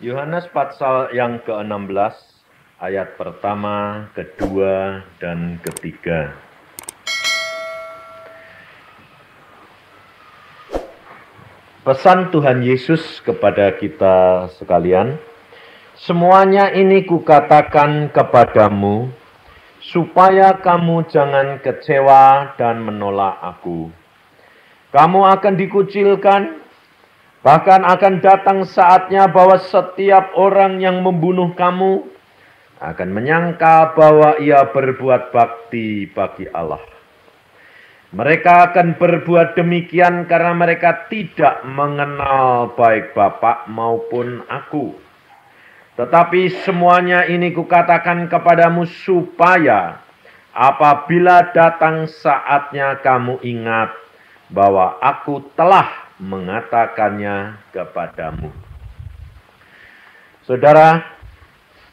Yohanes pasal yang ke-16, ayat pertama, kedua, dan ketiga. Pesan Tuhan Yesus kepada kita sekalian, semuanya ini kukatakan kepadamu, supaya kamu jangan kecewa dan menolak aku. Kamu akan dikucilkan, bahkan akan datang saatnya bahwa setiap orang yang membunuh kamu akan menyangka bahwa ia berbuat bakti bagi Allah. Mereka akan berbuat demikian karena mereka tidak mengenal baik Bapa maupun aku. Tetapi semuanya ini kukatakan kepadamu supaya apabila datang saatnya kamu ingat bahwa aku telah mengatakannya kepadamu. Saudara,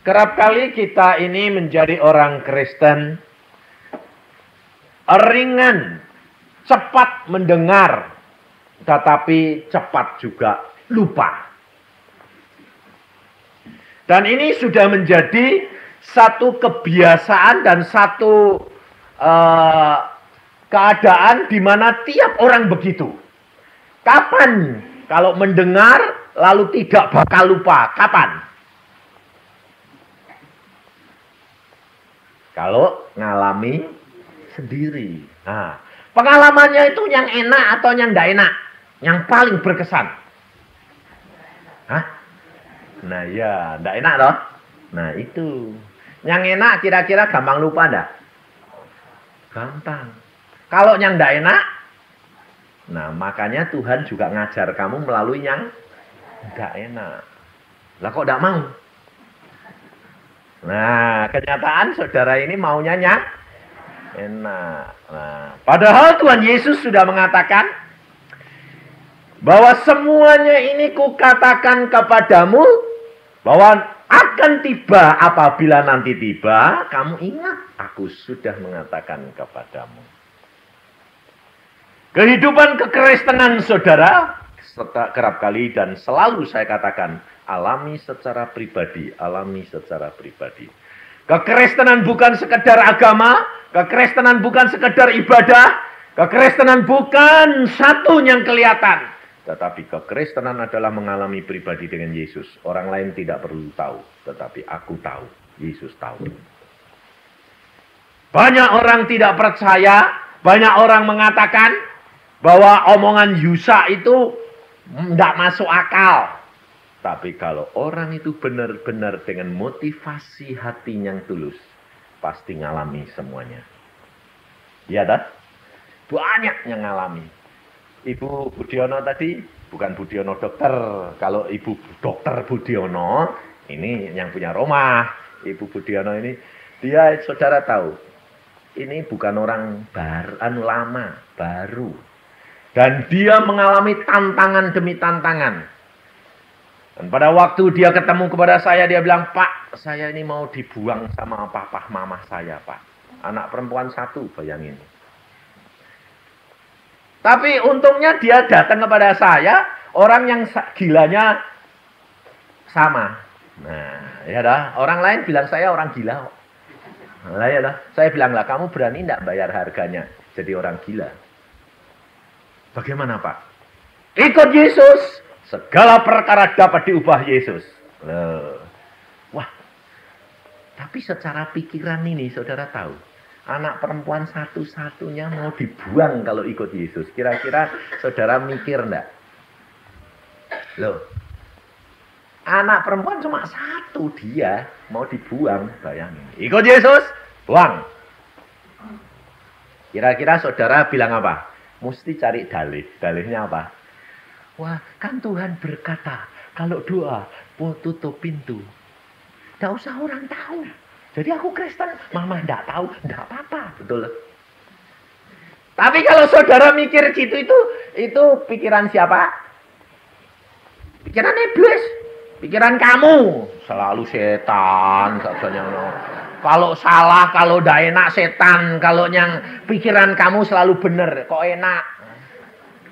kerap kali kita ini menjadi orang Kristen ringan, cepat mendengar, tetapi cepat juga lupa. Dan ini sudah menjadi satu kebiasaan dan satu keadaan di mana tiap orang begitu. Kapan kalau mendengar lalu tidak bakal lupa? Kapan? Kalau ngalami sendiri. Nah, pengalamannya itu yang enak atau yang tidak enak? Yang paling berkesan? Hah? Nah ya, tidak enak loh. Nah itu. Yang enak kira-kira gampang lupa enggak? Gampang. Kalau yang tidak enak, nah makanya Tuhan juga ngajar kamu melalui yang tidak enak. Lah kok tidak mau? Nah, kenyataan saudara ini maunya yang enak. Nah, padahal Tuhan Yesus sudah mengatakan bahwa semuanya ini kukatakan kepadamu bahwa akan tiba apabila nanti tiba, kamu ingat aku sudah mengatakan kepadamu. Kehidupan kekristenan saudara, kerap kali dan selalu saya katakan, alami secara pribadi, alami secara pribadi. Kekristenan bukan sekedar agama, kekristenan bukan sekedar ibadah, kekristenan bukan satu yang kelihatan. Tetapi kekristenan adalah mengalami pribadi dengan Yesus. Orang lain tidak perlu tahu, tetapi aku tahu, Yesus tahu. Banyak orang tidak percaya, banyak orang mengatakan bahwa omongan Yusa itu tidak masuk akal. Tapi kalau orang itu benar-benar dengan motivasi hati yang tulus, pasti ngalami semuanya. Iya dah? Banyak yang ngalami. Ibu Budiono tadi, bukan Budiono dokter. Kalau Ibu dokter Budiono, ini yang punya rumah. Ibu Budiono ini, dia saudara tahu, ini bukan orang lama, baru. Dan dia mengalami tantangan demi tantangan. Dan pada waktu dia ketemu kepada saya, dia bilang, Pak, saya ini mau dibuang sama papa mama saya, Pak. Anak perempuan 1, bayangin. Tapi untungnya dia datang kepada saya, orang yang gilanya sama. Nah, ya dah, orang lain bilang saya orang gila. Nah, ya dah, saya bilang lah, kamu berani enggak bayar harganya jadi orang gila? Bagaimana Pak? Ikut Yesus. Segala perkara dapat diubah Yesus. Wah. Tapi secara pikiran ini saudara tahu. Anak perempuan satu-satunya mau dibuang kalau ikut Yesus. Kira-kira saudara mikir enggak? Loh. Anak perempuan cuma 1 dia mau dibuang. Bayangin. Ikut Yesus. Buang. Kira-kira saudara bilang apa? Mesti cari dalih. Dalihnya apa? Wah, kan Tuhan berkata, kalau doa, tutup pintu. Tidak usah orang tahu. Jadi aku Kristen, mama tidak tahu, tidak apa-apa. Betul. Tapi kalau saudara mikir gitu, itu pikiran siapa? Pikiran iblis. Pikiran kamu. Selalu setan. Kalau salah, kalau tidak enak setan. Kalau yang pikiran kamu selalu benar, kok enak.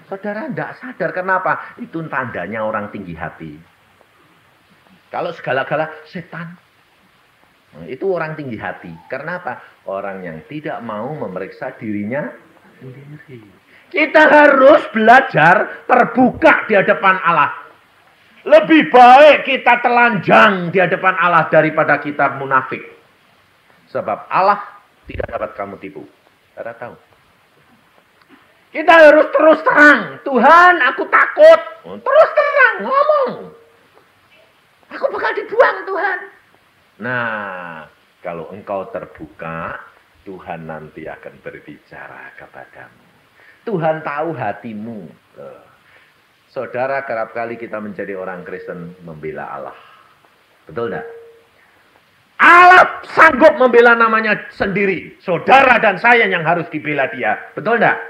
Saudara tidak sadar kenapa? Itu tandanya orang tinggi hati. Kalau segala-gala setan. Nah, itu orang tinggi hati. Karena apa? Orang yang tidak mau memeriksa dirinya sendiri. Kita harus belajar terbuka di hadapan Allah. Lebih baik kita telanjang di hadapan Allah daripada kita munafik. Sebab Allah tidak dapat kamu tipu. Saudara tahu. Kita harus terus terang. Tuhan, aku takut. Terus terang, ngomong. Aku bakal dibuang, Tuhan. Nah, kalau engkau terbuka, Tuhan nanti akan berbicara kepadamu. Tuhan tahu hatimu. Saudara, kerap kali kita menjadi orang Kristen membela Allah. Betul enggak? Allah sanggup membela namanya sendiri. Saudara dan saya yang harus dibela dia. Betul enggak?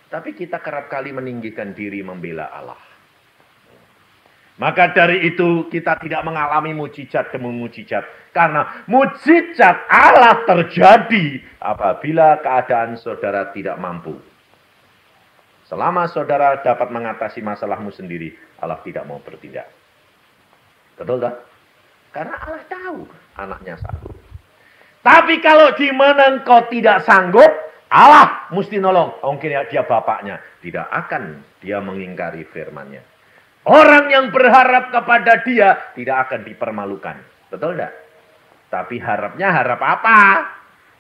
Tapi kita kerap kali meninggikan diri membela Allah. Maka dari itu kita tidak mengalami mujizat demi mujizat. Karena mujizat Allah terjadi apabila keadaan saudara tidak mampu. Selama saudara dapat mengatasi masalahmu sendiri, Allah tidak mau bertindak. Betul tak? Karena Allah tahu anaknya sanggup. Tapi kalau di mana engkau tidak sanggup, Allah mesti nolong. Mungkin dia bapaknya. Tidak akan dia mengingkari firman-Nya. Orang yang berharap kepada dia tidak akan dipermalukan. Betul tidak? Tapi harapnya harap apa?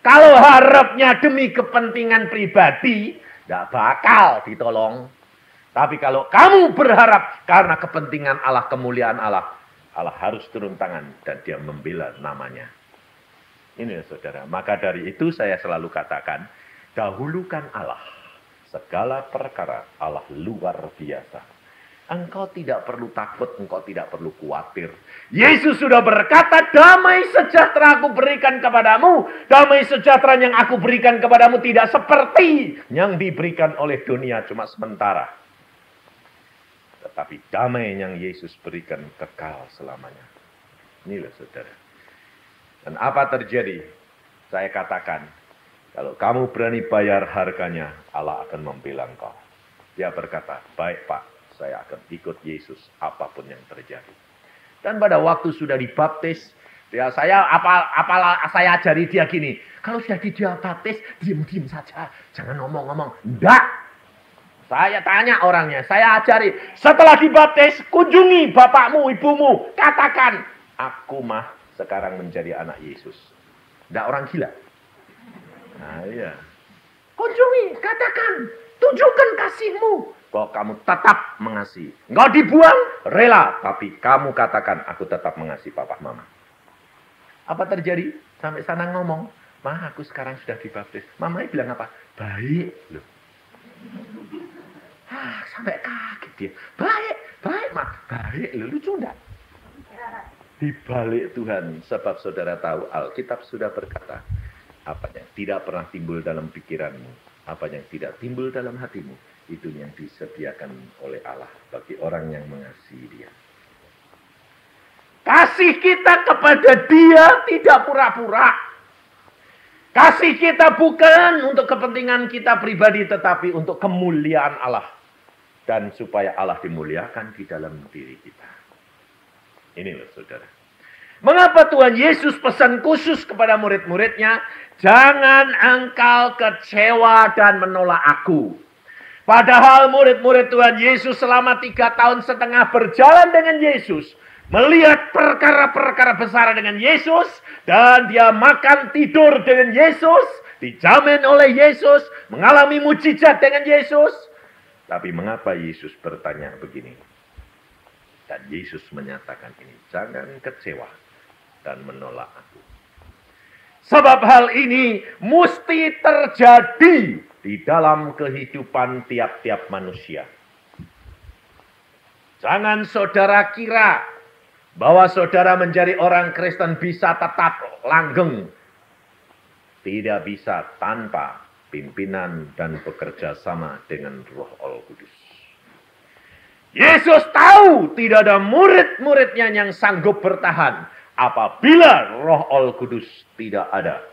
Kalau harapnya demi kepentingan pribadi, tidak bakal ditolong. Tapi kalau kamu berharap karena kepentingan Allah, kemuliaan Allah, Allah harus turun tangan dan dia membela namanya. Ini saudara. Maka dari itu saya selalu katakan, dahulukan Allah. Segala perkara Allah luar biasa. Engkau tidak perlu takut, engkau tidak perlu khawatir. Yesus sudah berkata, damai sejahtera aku berikan kepadamu. Damai sejahtera yang aku berikan kepadamu tidak seperti yang diberikan oleh dunia, cuma sementara. Tetapi damai yang Yesus berikan kekal selamanya. Inilah saudara. Dan apa terjadi? Saya katakan, kalau kamu berani bayar harganya, Allah akan membela engkau. Dia berkata, baik Pak. Saya akan ikut Yesus apapun yang terjadi. Dan pada waktu sudah dibaptis, ya saya saya ajari dia gini, kalau sudah dibaptis, diam-diam saja, jangan ngomong-ngomong. Enggak. Saya tanya orangnya, saya ajari, setelah dibaptis, kunjungi bapakmu, ibumu, katakan, aku mah sekarang menjadi anak Yesus. Enggak orang gila. Nah iya. Kunjungi, katakan, tunjukkan kasihmu. Bahwa kamu tetap mengasihi. Enggak dibuang, rela. Tapi kamu katakan, aku tetap mengasihi papa mama. Apa terjadi? Sampai sana ngomong, Ma, aku sekarang sudah dibaptis. Mamanya bilang apa? Baik. Loh. Sampai kaget dia. Baik, baik, Ma. Baik, loh. Lucu enggak? Di balik Tuhan. Sebab saudara tahu, Alkitab sudah berkata, apa yang tidak pernah timbul dalam pikiranmu, apa yang tidak timbul dalam hatimu, itu yang disediakan oleh Allah bagi orang yang mengasihi dia. Kasih kita kepada dia tidak pura-pura. Kasih kita bukan untuk kepentingan kita pribadi, tetapi untuk kemuliaan Allah. Dan supaya Allah dimuliakan di dalam diri kita. Inilah saudara. Mengapa Tuhan Yesus pesan khusus kepada murid-muridnya? Jangan engkau kecewa dan menolak aku. Padahal murid-murid Tuhan Yesus selama 3,5 tahun berjalan dengan Yesus. Melihat perkara-perkara besar dengan Yesus. Dan dia makan tidur dengan Yesus. Dijamin oleh Yesus. Mengalami mujizat dengan Yesus. Tapi mengapa Yesus bertanya begini? Dan Yesus menyatakan ini. Jangan kecewa dan menolak aku. Sebab hal ini mesti terjadi di dalam kehidupan tiap-tiap manusia. Jangan saudara kira bahwa saudara menjadi orang Kristen bisa tetap langgeng. Tidak bisa tanpa pimpinan dan bekerja sama dengan Roh Al-Kudus. Yesus tahu tidak ada murid-muridnya yang sanggup bertahan apabila Roh Al-Kudus tidak ada.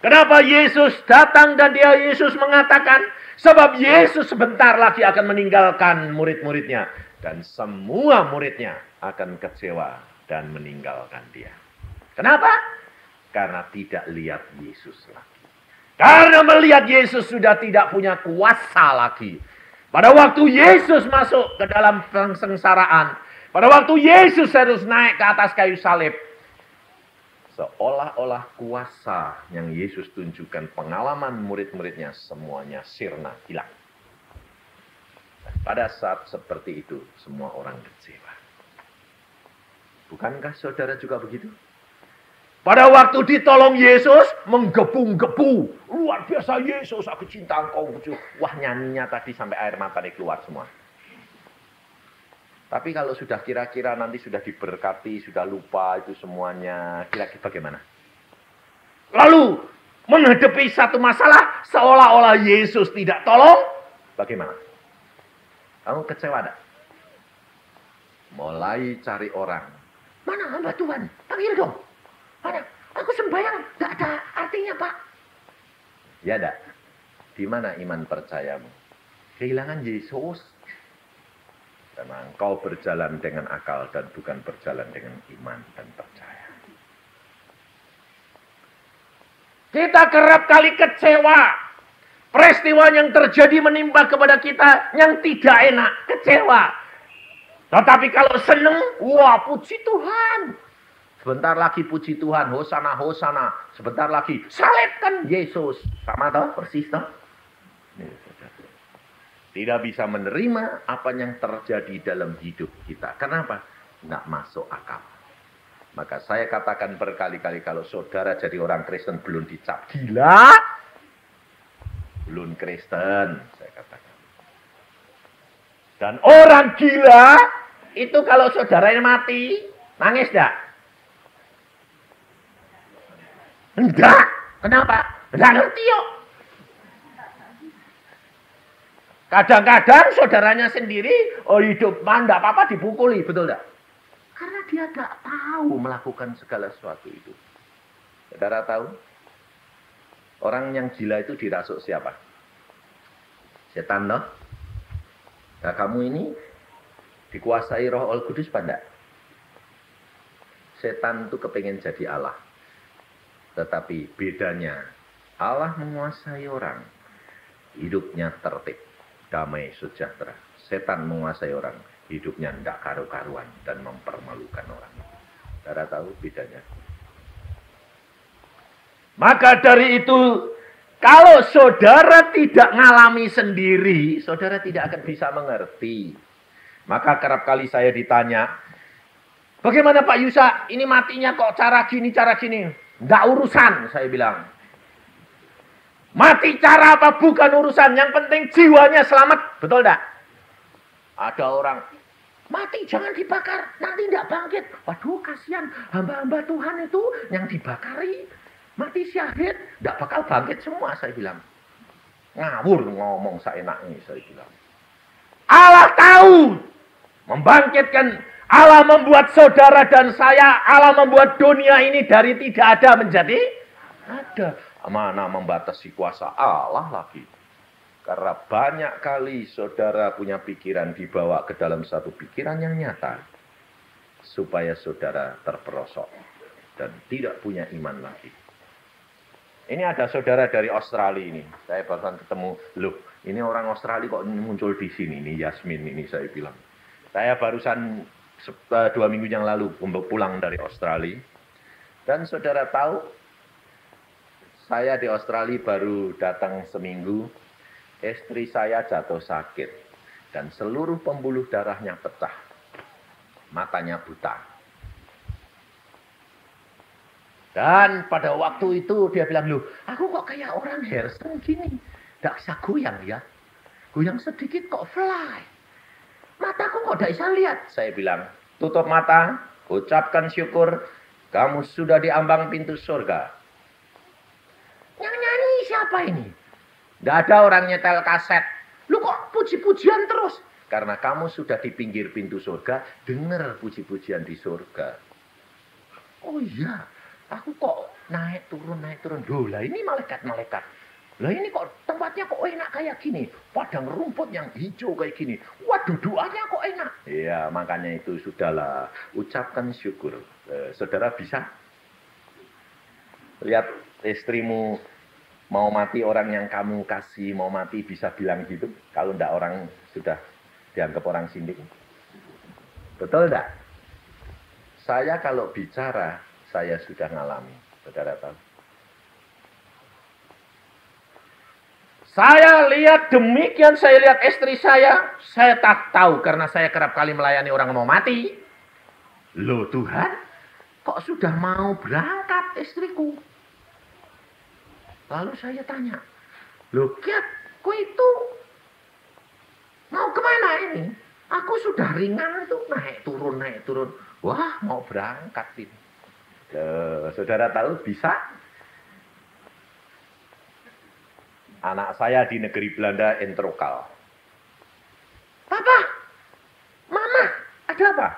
Kenapa Yesus datang dan Yesus mengatakan, sebab Yesus sebentar lagi akan meninggalkan murid-muridnya. Dan semua muridnya akan kecewa dan meninggalkan dia. Kenapa? Karena tidak lihat Yesus lagi. Karena melihat Yesus sudah tidak punya kuasa lagi. Pada waktu Yesus masuk ke dalam kesengsaraan, pada waktu Yesus harus naik ke atas kayu salib, seolah-olah kuasa yang Yesus tunjukkan, pengalaman murid-muridnya semuanya sirna, hilang. Pada saat seperti itu, semua orang kecewa. Bukankah saudara juga begitu? Pada waktu ditolong Yesus, menggebu-gebu. Luar biasa Yesus, aku cinta engkau. Wah, nyanyinya tadi sampai air mata keluar semua. Tapi kalau sudah kira-kira nanti sudah diberkati, sudah lupa itu semuanya, kira-kira bagaimana? Lalu, menghadapi satu masalah, seolah-olah Yesus tidak tolong, bagaimana? Kamu kecewa enggak? Mulai cari orang. Mana hamba Tuhan? Panggil dong. Mana? Aku sembahyang. Enggak ada artinya, Pak. Ya enggak? Di mana iman percayamu? Kehilangan Yesus. Karena engkau berjalan dengan akal dan bukan berjalan dengan iman dan percaya. Kita kerap kali kecewa. Peristiwa yang terjadi menimpa kepada kita yang tidak enak, kecewa. Tetapi kalau senang, wah puji Tuhan. Sebentar lagi puji Tuhan, hosana, hosana. Sebentar lagi, salibkan Yesus. Sama toh, persis toh. Tidak bisa menerima apa yang terjadi dalam hidup kita. Kenapa? Nggak masuk akal. Maka saya katakan berkali-kali kalau saudara jadi orang Kristen belum dicap gila, belum Kristen, saya katakan. Dan orang gila itu kalau saudaranya mati, nangis enggak? Enggak. Kenapa? Enggak ngerti yuk. Kadang-kadang saudaranya sendiri, oh hidup enggak apa-apa dipukuli, betul enggak? Karena dia enggak tahu melakukan segala sesuatu itu. Saudara tahu? Orang yang gila itu dirasuk siapa? Setan loh. Nah kamu ini dikuasai Roh Al-Kudus apa enggak? Setan itu kepengen jadi Allah. Tetapi bedanya Allah menguasai orang. Hidupnya tertib, damai, sejahtera. Setan menguasai orang. Hidupnya tidak karu-karuan dan mempermalukan orang. Saudara tahu bedanya? Maka dari itu, kalau saudara tidak ngalami sendiri, saudara tidak akan bisa mengerti. Maka kerap kali saya ditanya, bagaimana Pak Yusa, ini matinya kok cara gini, cara gini. Nggak urusan, saya bilang. Mati cara apa bukan urusan, yang penting jiwanya selamat, betul enggak? Ada orang, mati jangan dibakar, nanti enggak bangkit. Waduh kasihan, hamba-hamba Tuhan itu yang dibakari. Mati syahid, tidak bakal bangkit semua, saya bilang. Ngawur ngomong seenaknya, saya bilang. Allah tahu membangkitkan, Allah membuat saudara dan saya, Allah membuat dunia ini dari tidak ada menjadi ada. Mana membatasi kuasa Allah lagi. Karena banyak kali saudara punya pikiran dibawa ke dalam satu pikiran yang nyata. Supaya saudara terperosok dan tidak punya iman lagi. Ini ada saudara dari Australia ini. Saya barusan ketemu, loh ini orang Australia kok muncul di sini. Ini Yasmin ini saya bilang. Saya barusan 2 minggu yang lalu pulang dari Australia. Dan saudara tahu, saya di Australia baru datang seminggu. Istri saya jatuh sakit. Dan seluruh pembuluh darahnya pecah. Matanya buta. Dan pada waktu itu dia bilang, loh aku kok kayak orang Harrison gini. Tidak bisa goyang ya. Goyang sedikit kok fly. Mataku kok tidak bisa lihat. Saya bilang, tutup mata, ucapkan syukur. Kamu sudah diambang pintu surga. Yang nyanyi siapa ini? Tidak ada orang nyetel kaset. Lu kok puji-pujian terus? Karena kamu sudah di pinggir pintu surga. Dengar puji-pujian di surga. Oh iya. Aku kok naik turun. Loh lah ini malaikat-malaikat. Lah ini kok tempatnya kok enak kayak gini. Padang rumput yang hijau kayak gini. Waduh, doanya kok enak. Iya, makanya itu sudahlah. Ucapkan syukur. Saudara bisa lihat istrimu mau mati, orang yang kamu kasih mau mati, bisa bilang gitu. Kalau enggak, orang sudah dianggap orang sindik. Betul enggak? Saya kalau bicara, saya sudah ngalami. Saudara tahu. Saya lihat demikian, saya lihat istri saya tak tahu karena saya kerap kali melayani orang mau mati. Loh Tuhan, kok sudah mau berangkat istriku? Lalu saya tanya, loh Kiat, kok itu mau kemana ini? Aku sudah ringan tuh, naik turun. Wah, mau berangkat ini. Saudara tahu bisa? Anak saya di negeri Belanda entrokal. Papa, Mama, ada apa?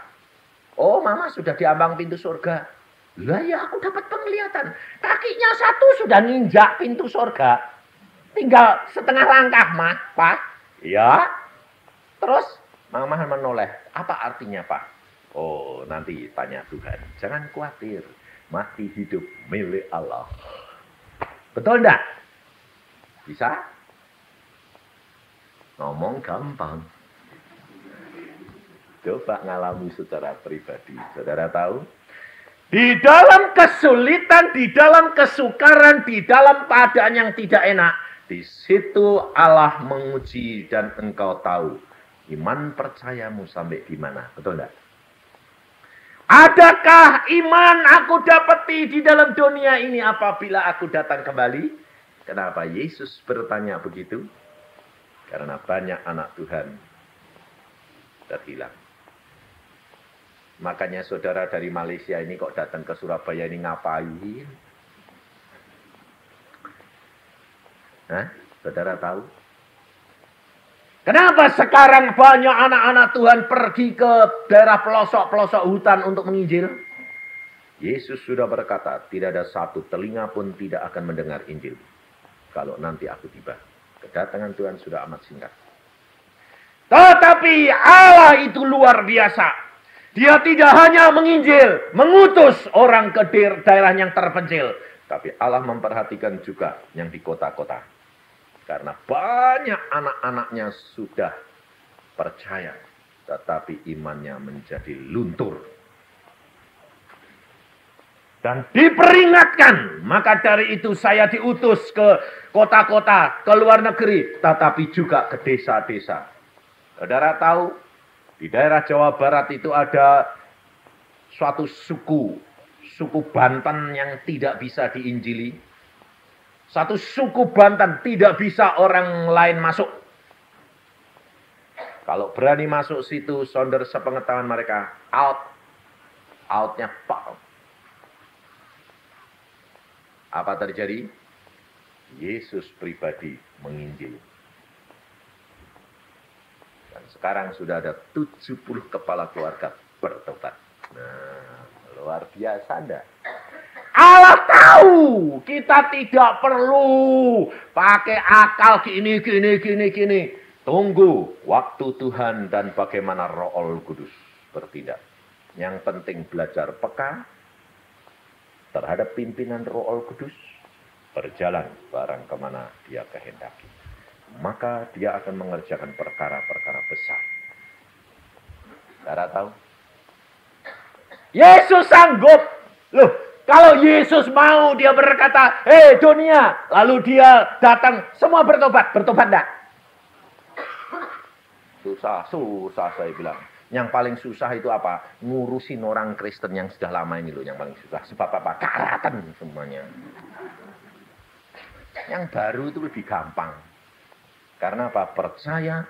Oh, Mama sudah diambang pintu surga. Lah ya, aku dapat penglihatan. Kakinya satu sudah nginjak pintu surga. Tinggal setengah langkah, Mah, Pak. Ya. Terus Mama menoleh. Apa artinya, Pak? Oh, nanti tanya Tuhan. Jangan khawatir. Mati hidup milik Allah. Betul enggak? Bisa? Ngomong gampang. Coba ngalami secara pribadi. Saudara tahu? Di dalam kesulitan, di dalam kesukaran, di dalam keadaan yang tidak enak, di situ Allah menguji dan engkau tahu iman percayamu sampai di mana. Betul enggak? Adakah iman aku dapati di dalam dunia ini apabila aku datang kembali? Kenapa Yesus bertanya begitu? Karena banyak anak Tuhan terhilang. Makanya saudara dari Malaysia ini kok datang ke Surabaya ini ngapain? Hah? Saudara tahu? Kenapa sekarang banyak anak-anak Tuhan pergi ke daerah pelosok-pelosok hutan untuk menginjil? Yesus sudah berkata, tidak ada satu telinga pun tidak akan mendengar Injil. Kalau nanti aku tiba. Kedatangan Tuhan sudah amat singkat. Tetapi Allah itu luar biasa. Dia tidak hanya menginjil, mengutus orang ke daerah yang terpencil. Tapi Allah memperhatikan juga yang di kota-kota. Karena banyak anak-anaknya sudah percaya. Tetapi imannya menjadi luntur. Dan diperingatkan, maka dari itu saya diutus ke kota-kota, ke luar negeri, tetapi juga ke desa-desa. Saudara tahu, di daerah Jawa Barat itu ada suatu suku Banten yang tidak bisa diinjili. Satu suku Banten tidak bisa orang lain masuk. Kalau berani masuk situ, sonder sepengetahuan mereka, outnya pak. Apa terjadi? Yesus pribadi menginjil. Dan sekarang sudah ada 70 kepala keluarga bertobat. Nah, luar biasa enggak? Allah tahu kita tidak perlu pakai akal gini. Tunggu waktu Tuhan dan bagaimana Roh Kudus bertindak. Yang penting belajar peka terhadap pimpinan Roh Kudus, berjalan barang kemana dia kehendaki. Maka dia akan mengerjakan perkara-perkara besar. Saudara tahu? Yesus sanggup. Loh, kalau Yesus mau, dia berkata, hei dunia. Lalu dia datang, semua bertobat. Bertobat enggak? Susah saya bilang. Yang paling susah itu apa? Ngurusin orang Kristen yang sudah lama ini loh yang paling susah. Sebab apa? Karatan semuanya. Yang baru itu lebih gampang. Karena apa? Percaya,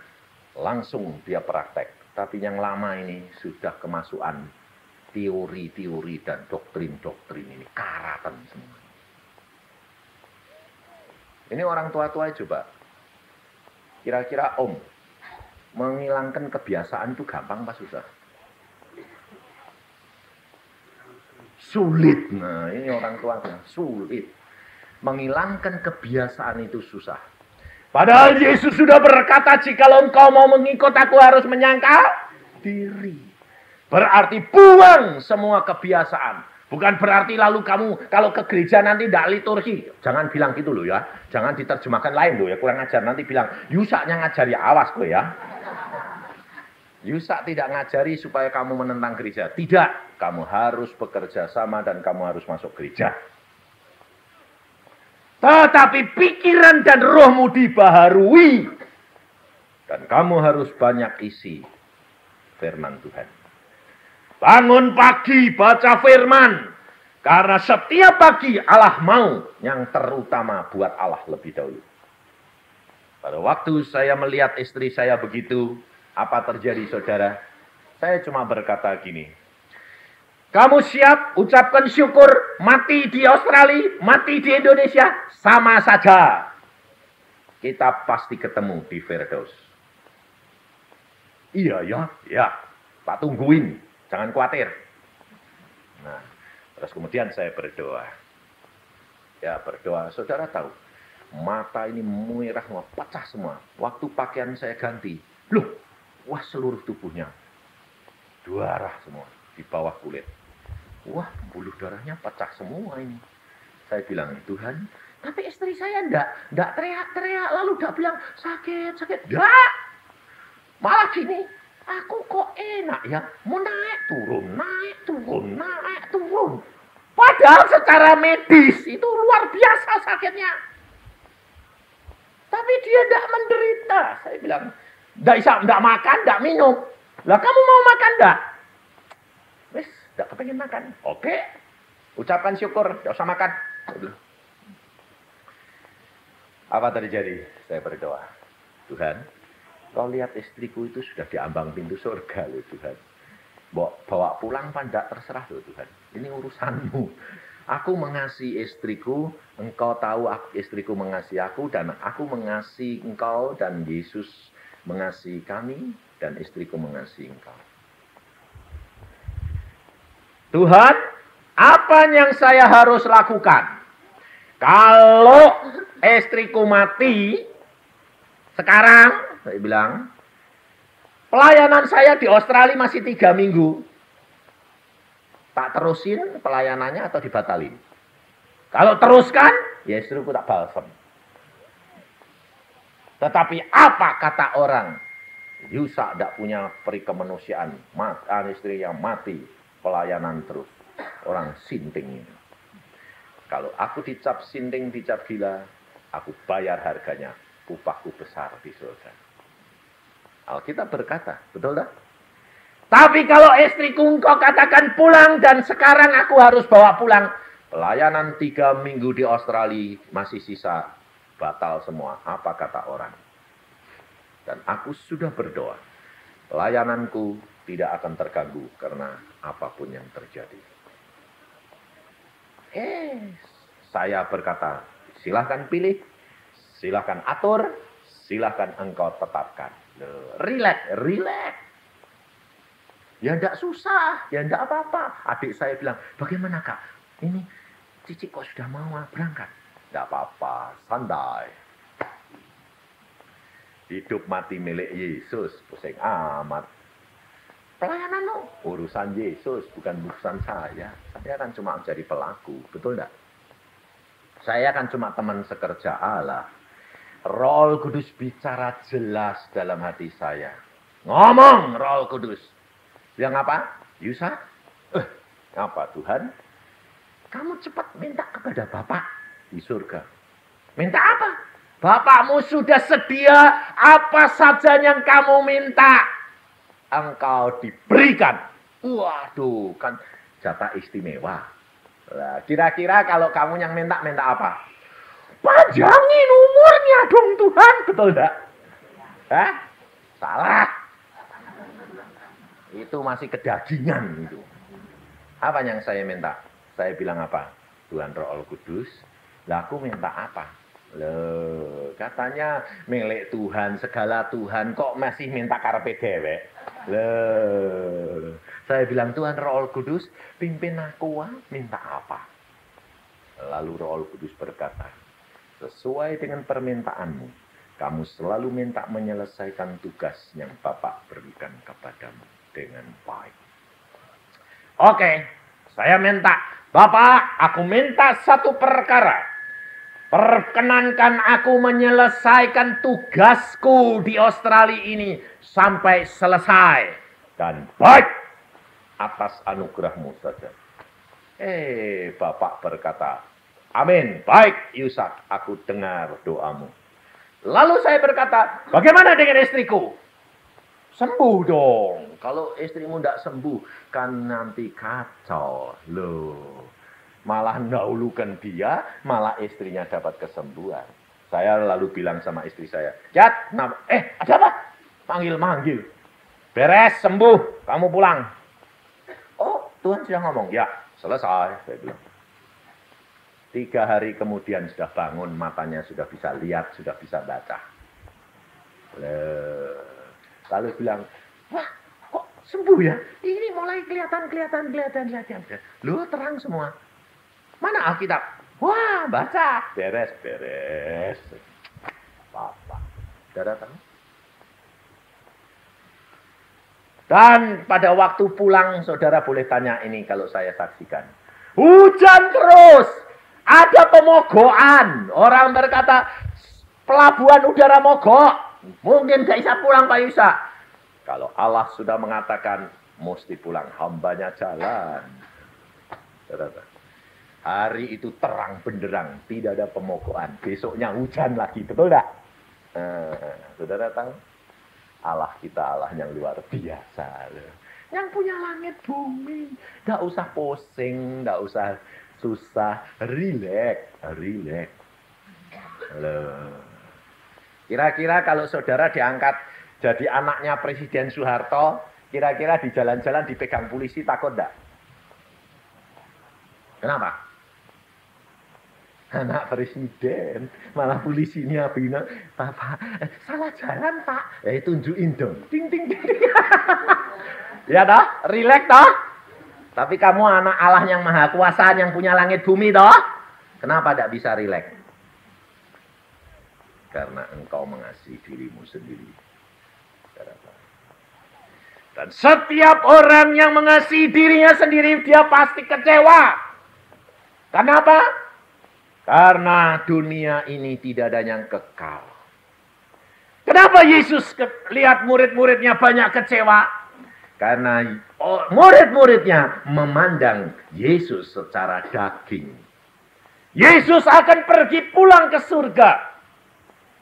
langsung dia praktek. Tapi yang lama ini sudah kemasukan teori-teori dan doktrin-doktrin ini. Karatan semua. Ini orang tua-tua coba. Kira-kira menghilangkan kebiasaan itu gampang apa susah? Sulit. Nah, ini orang tua sulit. menghilangkan kebiasaan itu susah. Padahal Yesus sudah berkata, jikalau engkau mau mengikut aku harus menyangkal diri. Berarti buang semua kebiasaan. Bukan berarti lalu kamu kalau ke gereja nanti tidak liturgi. Jangan bilang gitu loh ya. Jangan diterjemahkan lain loh ya. Kurang ajar nanti bilang, Yusaknya ngajari, awas gue ya. Yusak tidak ngajari supaya kamu menentang gereja. Tidak. Kamu harus bekerja sama dan kamu harus masuk gereja. Tetapi pikiran dan rohmu dibaharui. Dan kamu harus banyak isi firman Tuhan. Bangun pagi baca firman. Karena setiap pagi Allah mau yang terutama buat Allah lebih dahulu. Pada waktu saya melihat istri saya begitu, apa terjadi saudara? Saya cuma berkata gini. Kamu siap ucapkan syukur mati di Australia, mati di Indonesia, sama saja. Kita pasti ketemu di Firdaus. Iya ya, tak tungguin, jangan khawatir. Nah, terus kemudian saya berdoa. Ya berdoa, saudara tahu, mata ini merah, pecah semua. Waktu pakaian saya ganti, loh, wah seluruh tubuhnya darah semua di bawah kulit. Wah, pembuluh darahnya pecah semua ini. Saya bilang, Tuhan, tapi istri saya enggak teriak-teriak, lalu enggak bilang, sakit. Enggak. Malah gini, aku kok enak ya, mau naik turun. Padahal secara medis itu luar biasa sakitnya. Tapi dia enggak menderita. Saya bilang, enggak makan, enggak minum. Lah kamu mau makan enggak? Wes, enggak kepengen makan. Oke. Ucapkan syukur, enggak usah makan. Apa terjadi? Saya berdoa. Tuhan, kau lihat istriku itu sudah diambang pintu surga loh Tuhan. Bawa pulang pandak terserah loh Tuhan. Ini urusanmu. Aku mengasihi istriku, engkau tahu istriku mengasihi aku, dan aku mengasihi engkau, dan Yesus mengasihi kami, dan istriku mengasihi engkau. Tuhan, apa yang saya harus lakukan? Kalau istriku mati, sekarang, saya bilang, pelayanan saya di Australia masih 3 minggu. Tak terusin pelayanannya atau dibatalin? Kalau teruskan, ya istriku tak balsam. Tetapi apa kata orang? Yusak tidak punya perikemanusiaan. Istri yang mati, pelayanan terus. Orang sinting ini. Kalau aku dicap sinting, dicap gila, aku bayar harganya. Upahku besar di surga. Alkitab berkata, betul tak? Tapi kalau istriku engkau katakan pulang dan sekarang aku harus bawa pulang. Pelayanan 3 minggu di Australia masih sisa, batal semua. Apa kata orang? Dan aku sudah berdoa. Pelayananku tidak akan terganggu karena apapun yang terjadi. Saya berkata, silahkan pilih, silahkan atur, silahkan engkau tetapkan. Relax. Ya enggak susah, ya enggak apa-apa. Adik saya bilang, bagaimana kak? Ini Cici kok sudah mau berangkat? Enggak apa-apa, santai. Hidup mati milik Yesus, pusing amat. Pelayanan lo, urusan Yesus, bukan urusan saya. Saya kan cuma jadi pelaku, betul enggak? Saya kan cuma teman sekerja Allah. Roh Kudus bicara jelas dalam hati saya. Ngomong Roh Kudus. Bilang apa? Yusak? Apa Tuhan? Kamu cepat minta kepada Bapak di surga. Minta apa? Bapakmu sudah sedia apa saja yang kamu minta. Engkau diberikan. Waduh, kan jatah istimewa. Nah, kira-kira kalau kamu yang minta apa? Panjangin umurnya dong Tuhan. Betul enggak? Hah? Salah. Itu masih kedagingan itu. Apa yang saya minta? Saya bilang apa? Tuhan Roh Kudus. Lah aku minta apa? Loh, katanya milik Tuhan, segala Tuhan, kok masih minta karepe dewek? Loh, saya bilang Tuhan Roh Kudus, pimpin aku, minta apa? Lalu Roh Kudus berkata, sesuai dengan permintaanmu, kamu selalu minta menyelesaikan tugas yang Bapak berikan kepadamu dengan baik. Oke, saya minta, Bapak, aku minta satu perkara. Perkenankan aku menyelesaikan tugasku di Australia ini sampai selesai. Dan baik atas anugerahmu saja. Bapak berkata, amin, baik Yusak, aku dengar doamu. Lalu saya berkata, bagaimana dengan istriku? Sembuh dong. Kalau istrimu tidak sembuh, kan nanti kacau. Loh, malah mendahulukan dia, malah istrinya dapat kesembuhan. Saya lalu bilang sama istri saya, Jat, ada apa? Manggil-manggil. Beres, sembuh, kamu pulang. Oh, Tuhan sudah ngomong. Ya, selesai, saya bilang. 3 hari kemudian sudah bangun, matanya sudah bisa lihat, sudah bisa baca. Lalu bilang, wah kok sembuh ya? Ini mulai kelihatan. Loh, terang semua. Mana Alkitab? Wah, baca. Beres. Papa. Saudara tahu? Dan pada waktu pulang, saudara boleh tanya ini kalau saya saksikan. Hujan terus. Ada pemogokan. Orang berkata, pelabuhan udara mogok. Mungkin gak bisa pulang Pak Yusa. Kalau Allah sudah mengatakan, mesti pulang. Hambanya jalan. Saudara. Hari itu terang benderang. Tidak ada pemogokan. Besoknya hujan lagi. Betul tak? Saudara tahu? Allah kita Allah yang luar biasa. Yang punya langit bumi. Tidak usah pusing, tidak usah susah. Relax. Kira-kira kalau saudara diangkat jadi anaknya Presiden Soeharto, kira-kira di jalan-jalan dipegang polisi takut tidak? Kenapa? Anak presiden, malah polisinya bilang, Bapak, salah jalan Pak. Tunjukin dong. Ding. Ya toh, relax toh. Tapi kamu anak Allah yang maha kuasa, yang punya langit bumi toh. Kenapa tidak bisa relax? Karena engkau mengasihi dirimu sendiri. Dan setiap orang yang mengasihi dirinya sendiri, dia pasti kecewa. Kenapa? Karena dunia ini tidak ada yang kekal. Kenapa Yesus lihat murid-muridnya banyak kecewa? Karena murid-muridnya memandang Yesus secara daging. Yesus akan pergi pulang ke surga.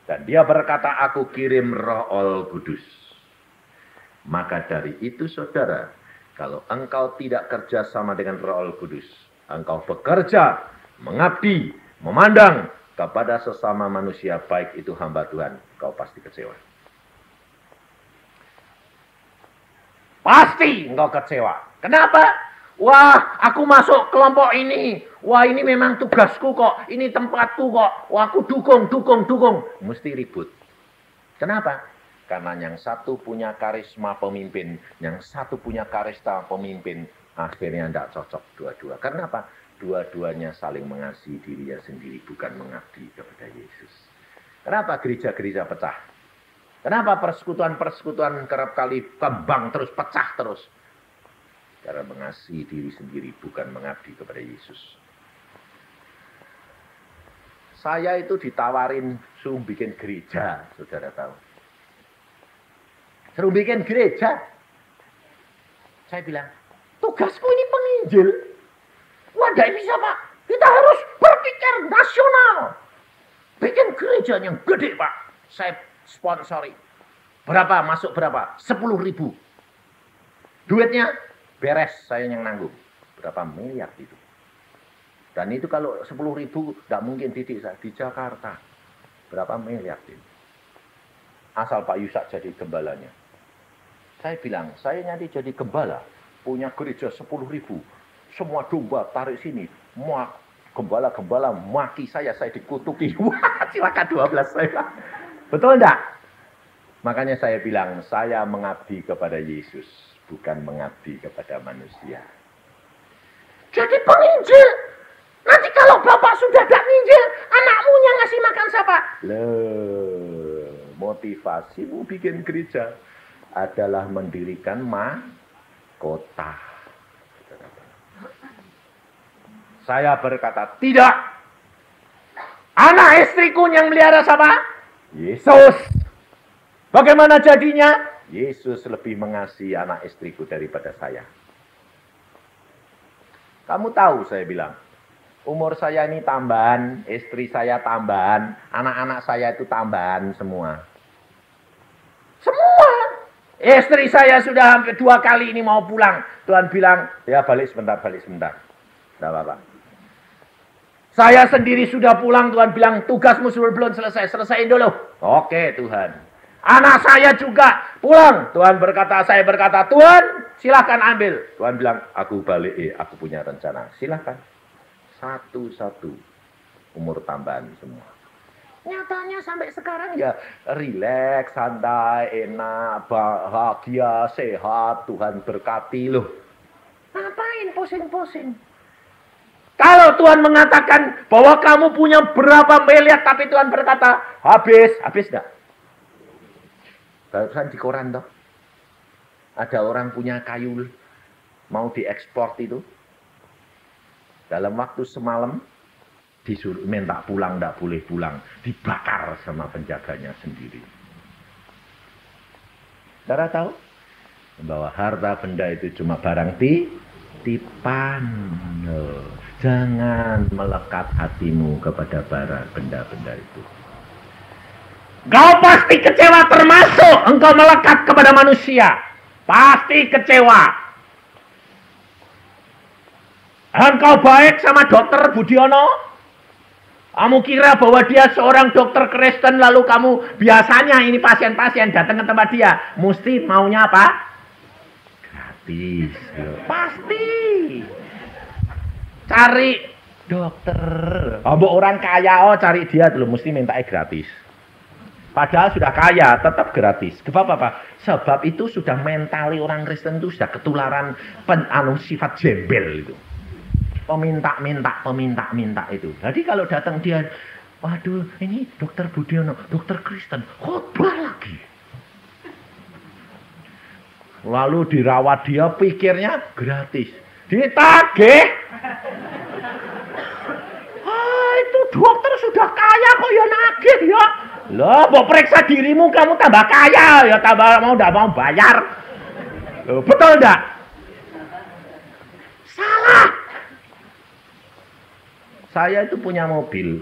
Dan dia berkata, aku kirim Roh Kudus. Maka dari itu saudara, kalau engkau tidak kerja sama dengan Roh Kudus, engkau bekerja, mengabdi, memandang kepada sesama manusia, baik itu hamba Tuhan, kau pasti kecewa. Pasti engkau kecewa. Kenapa? Wah, aku masuk kelompok ini. Wah, ini memang tugasku kok. Ini tempatku kok. Wah, aku dukung. Mesti ribut. Kenapa? Karena yang satu punya karisma pemimpin, yang satu punya karisma pemimpin, akhirnya tidak cocok dua-dua. Karena apa? Dua-duanya saling mengasihi dirinya sendiri, bukan mengabdi kepada Yesus. Kenapa gereja-gereja pecah? Kenapa persekutuan-persekutuan kerap kali kembang terus, pecah terus? Karena mengasihi diri sendiri, bukan mengabdi kepada Yesus. Saya itu ditawarin suruh bikin gereja, saudara tahu. Suruh bikin gereja. Saya bilang, tugasku ini penginjil. Wah, tidak bisa Pak. Kita harus berpikir nasional. Bikin gereja yang gede Pak. Saya sponsori. Berapa? Masuk berapa? 10.000. Duitnya beres, saya yang nanggung. Berapa miliar itu. Dan itu kalau 10.000 tidak mungkin di desa. Di Jakarta. Berapa miliar itu. Asal Pak Yusak jadi gembalanya. Saya bilang, saya nanti jadi gembala. Punya gereja 10.000. Semua domba tarik sini. Gembala-gembala maki saya dikutuki. Wah, silakan 12 saya. Betul enggak? Makanya saya bilang, saya mengabdi kepada Yesus. Bukan mengabdi kepada manusia. Jadi penginjil. Nanti kalau Bapak apa? Loh, motivasimu bikin gereja adalah mendirikan kota. Saya berkata, tidak. Anak istriku yang melihara siapa? Yesus. Bagaimana jadinya? Yesus lebih mengasihi anak istriku daripada saya. Kamu tahu, saya bilang. Umur saya ini tambahan, istri saya tambahan, anak-anak saya itu tambahan semua. Semua. Istri saya sudah hampir 2 kali ini mau pulang. Tuhan bilang, ya balik sebentar. Tidak apa-apa. Saya sendiri sudah pulang, Tuhan bilang, tugasmu belum selesai, selesaiin dulu. Oke Tuhan. Anak saya juga pulang. Saya berkata, Tuhan silahkan ambil. Tuhan bilang, aku balik, aku punya rencana. Silahkan. Satu-satu. Umur tambahan semua. Nyatanya sampai sekarang ya rileks, santai, enak, bahagia, sehat, Tuhan berkati loh. Ngapain pusing-pusing? Kalau Tuhan mengatakan bahwa kamu punya berapa miliar, tapi Tuhan berkata, habis enggak? Barusan di koran toh. Ada orang punya kayu mau diekspor itu. Dalam waktu semalam disuruh minta pulang, enggak boleh pulang, dibakar sama penjaganya sendiri. Saudara tahu bahwa harta benda itu cuma barang titipan. Jangan melekat hatimu kepada barang benda-benda itu. Kau pasti kecewa, termasuk engkau melekat kepada manusia. Pasti kecewa. Engkau baik sama dokter Budiono? Kamu kira bahwa dia seorang dokter Kristen, lalu kamu biasanya ini pasien-pasien datang ke tempat dia, mesti maunya apa? Gratis. Pasti. Cari dokter. Kamu orang kaya, cari dia dulu, mesti minta gratis. Padahal sudah kaya, tetap gratis. Kenapa Pak? Sebab itu sudah mentali orang Kristen itu sudah ketularan sifat jembel itu. Peminta itu. Jadi kalau datang dia, waduh ini dokter Budiono, dokter Kristen, khotbah lagi. Lalu dirawat dia, pikirnya gratis. Ditagih. Itu dokter sudah kaya kok ya nagih ya. Loh, mau periksa dirimu kamu tambah kaya, ya tambah mau bayar. Loh, betul enggak? Salah. Saya itu punya mobil.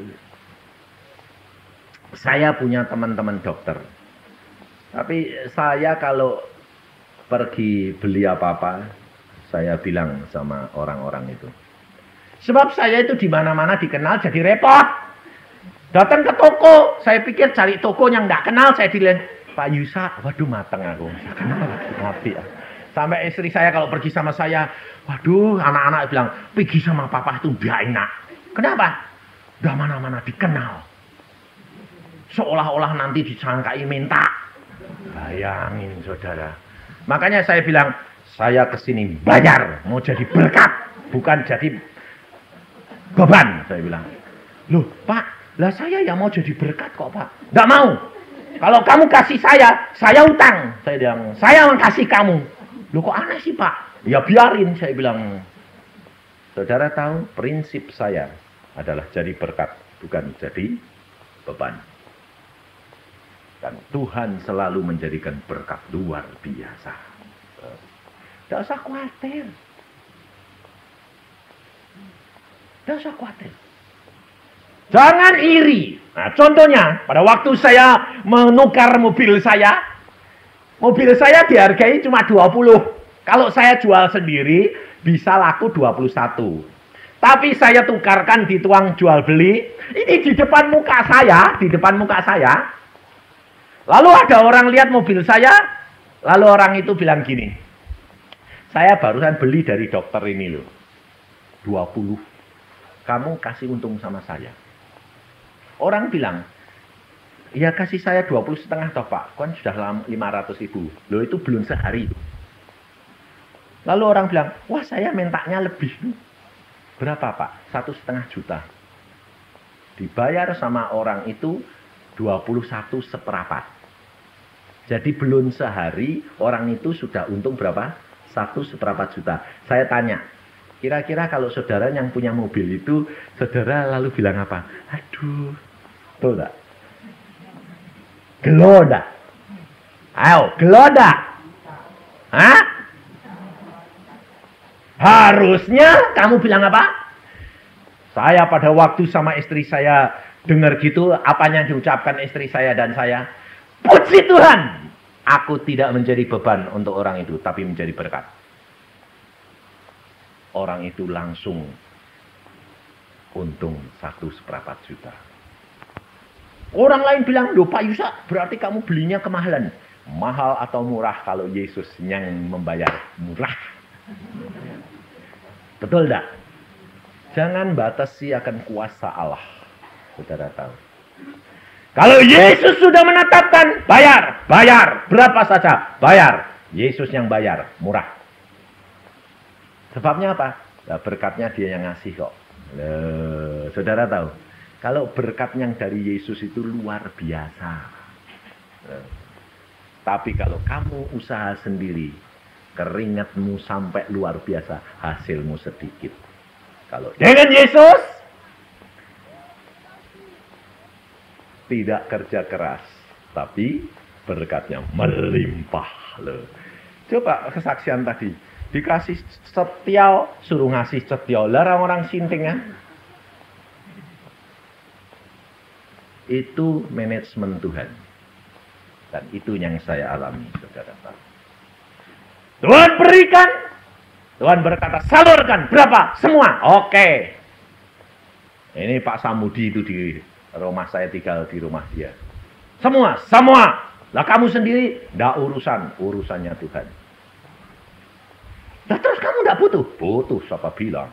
Saya punya teman-teman dokter. Tapi saya kalau pergi beli apa-apa, saya bilang sama orang-orang itu. Sebab saya itu di mana-mana dikenal jadi repot. Datang ke toko, saya pikir cari toko yang nggak kenal, saya bilang, Pak Yusa, waduh mateng aku. Saya kenal lagi, mati ya. Sampai istri saya kalau pergi sama saya, waduh anak-anak bilang, pergi sama papa itu nggak enak. Kenapa? Udah mana-mana dikenal. Seolah-olah nanti disangkai minta. Bayangin saudara. Makanya saya bilang, saya kesini bayar, mau jadi berkat, bukan jadi beban. Saya bilang, loh Pak, lah saya yang mau jadi berkat kok Pak. Nggak mau. Kalau kamu kasih saya utang. Saya bilang, saya kasih kamu. Loh kok aneh sih Pak? Ya biarin, saya bilang. Saudara tahu, prinsip saya adalah jadi berkat, bukan jadi beban. Dan Tuhan selalu menjadikan berkat luar biasa. Tidak usah khawatir. Tidak usah khawatir. Jangan iri. Nah, contohnya, pada waktu saya menukar mobil saya dihargai cuma 20. Kalau saya jual sendiri, bisa laku 21. Tapi saya tukarkan di tukang jual beli, ini di depan muka saya. Lalu ada orang lihat mobil saya, lalu orang itu bilang gini, saya barusan beli dari dokter ini loh, 20. Kamu kasih untung sama saya. Orang bilang, ya kasih saya 20,5 toh Pak, kan sudah 500.000. Loh itu belum sehari. Lalu orang bilang, wah saya mintanya lebih. Berapa Pak? 1,5 juta. Dibayar sama orang itu 21 seperempat. Jadi belum sehari orang itu sudah untung berapa? 1,4 juta. Saya tanya, kira-kira kalau saudara yang punya mobil itu, saudara lalu bilang apa? Aduh, betul enggak? Gelo enggak? Ayo, gelo enggak? Hah? Harusnya kamu bilang apa? Saya pada waktu sama istri saya dengar gitu, apanya diucapkan istri saya dan saya, puji Tuhan, aku tidak menjadi beban untuk orang itu, tapi menjadi berkat. Orang itu langsung untung 1,4 juta. Orang lain bilang, loh Pak Yusa, berarti kamu belinya kemahalan. Mahal atau murah kalau Yesus yang membayar? Murah. Betul enggak? Jangan batasi akan kuasa Allah. Saudara tahu. Kalau Yesus sudah menetapkan, bayar, bayar. Berapa saja, bayar. Yesus yang bayar, murah. Sebabnya apa? Nah, berkatnya dia yang ngasih kok. Saudara tahu. Kalau berkat yang dari Yesus itu luar biasa. Tapi kalau kamu usaha sendiri, keringatmu sampai luar biasa, hasilmu sedikit. Kalau dengan Yesus, tidak kerja keras, tapi berkatnya melimpah. Coba kesaksian tadi, dikasih setial, suruh ngasih setial. Larang orang sinting ya. Itu manajemen Tuhan. Dan itu yang saya alami, saudara. Tuhan berikan, Tuhan berkata salurkan, berapa? Semua, oke. Ini Pak Samudi itu di rumah saya, tinggal di rumah dia. Semua, semua. Lah kamu sendiri, enggak urusannya Tuhan. Nah terus kamu enggak butuh? Butuh, siapa bilang?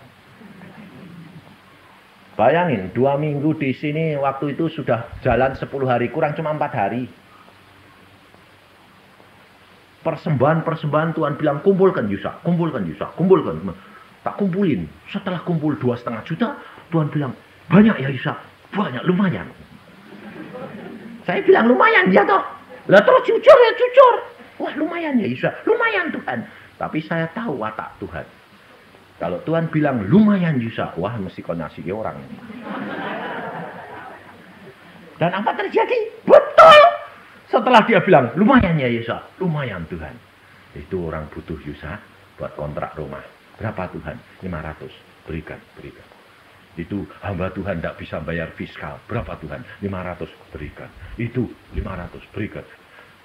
Bayangin, 2 minggu di sini, waktu itu sudah jalan 10 hari, kurang cuma 4 hari. Persembahan Tuhan bilang, kumpulkan Yusa, kumpulkan. Tak kumpulin. Setelah kumpul 2,5 juta, Tuhan bilang, banyak ya Yusa, banyak, lumayan. Saya bilang, lumayan, ya toh. Lah terus jujur. Wah lumayan ya Yusa, lumayan Tuhan. Tapi saya tahu watak Tuhan. Kalau Tuhan bilang, lumayan Yusa, wah mesti kau ngasih orang. Dan apa terjadi? Betul! Setelah dia bilang, lumayan ya Yusa, lumayan Tuhan. Itu orang butuh Yusa buat kontrak rumah. Berapa Tuhan? 500. Berikan. Itu hamba Tuhan tidak bisa bayar fiskal. Berapa Tuhan? 500. Berikan. Itu 500. Berikan.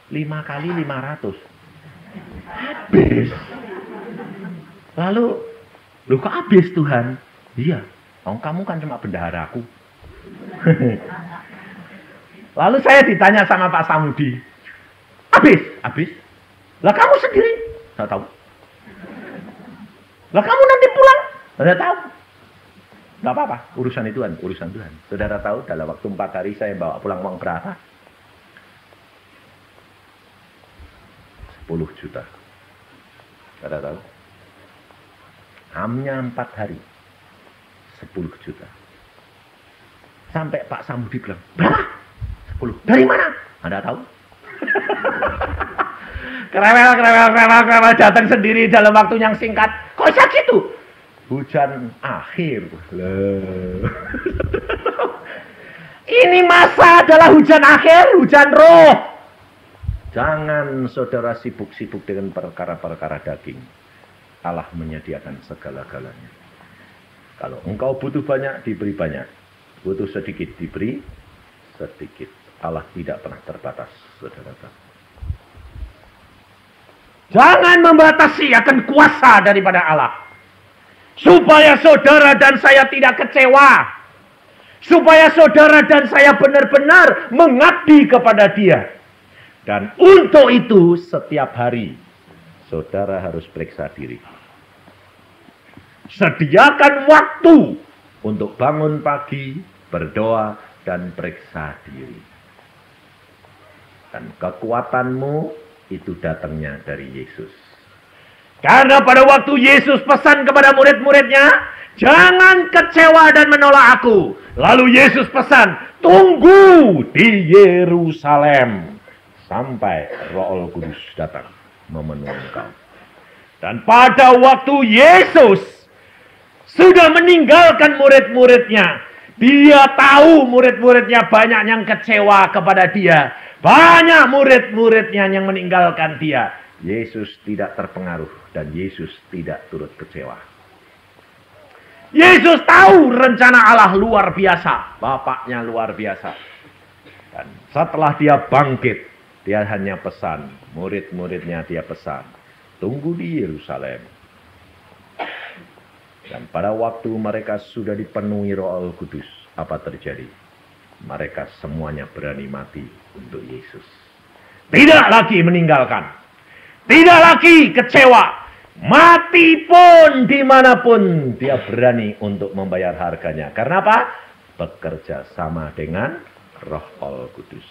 5 kali 500. Habis. Lalu, loh kok habis Tuhan? Iya. Kamu kan cuma bendaharaku. Lalu saya ditanya sama Pak Samudi. Habis. Lah kamu sendiri? Saya tahu. Lah kamu nanti pulang? Saya tahu. Gak apa-apa, urusan Tuhan. Saudara tahu dalam waktu 4 hari saya bawa pulang uang berapa? 10 juta. Saudara tahu? Hanya 4 hari. 10 juta. Sampai Pak Samudi bilang, berapa? 10. Dari mana? Anda tahu? Kerewel datang sendiri dalam waktu yang singkat. Kok bisa gitu? Hujan akhir. Ini masa adalah hujan akhir, hujan roh. Jangan saudara sibuk-sibuk dengan perkara-perkara daging. Allah menyediakan segala-galanya. Kalau engkau butuh banyak, diberi banyak. Butuh sedikit, diberi sedikit. Allah tidak pernah terbatas, saudara. Jangan membatasi akan kuasa daripada Allah. Supaya saudara dan saya tidak kecewa. Supaya saudara dan saya benar-benar mengabdi kepada Dia. Dan untuk itu setiap hari saudara harus periksa diri. Sediakan waktu untuk bangun pagi, berdoa, dan periksa diri. Dan kekuatanmu itu datangnya dari Yesus. Karena pada waktu Yesus pesan kepada murid-muridnya, jangan kecewa dan menolak aku. Lalu Yesus pesan, tunggu di Yerusalem sampai Roh Kudus datang memenuhi engkau. Dan pada waktu Yesus sudah meninggalkan murid-muridnya, dia tahu murid-muridnya banyak yang kecewa kepada dia. Banyak murid-muridnya yang meninggalkan dia. Yesus tidak terpengaruh dan Yesus tidak turut kecewa. Yesus tahu rencana Allah luar biasa. Bapaknya luar biasa. Dan setelah dia bangkit, dia hanya pesan. Murid-muridnya dia pesan. Tunggu di Yerusalem. Dan pada waktu mereka sudah dipenuhi Roh Kudus, apa terjadi? Mereka semuanya berani mati untuk Yesus. Tidak lagi meninggalkan. Tidak lagi kecewa. Mati pun dimanapun dia berani untuk membayar harganya. Karena apa? Bekerja sama dengan Roh Kudus.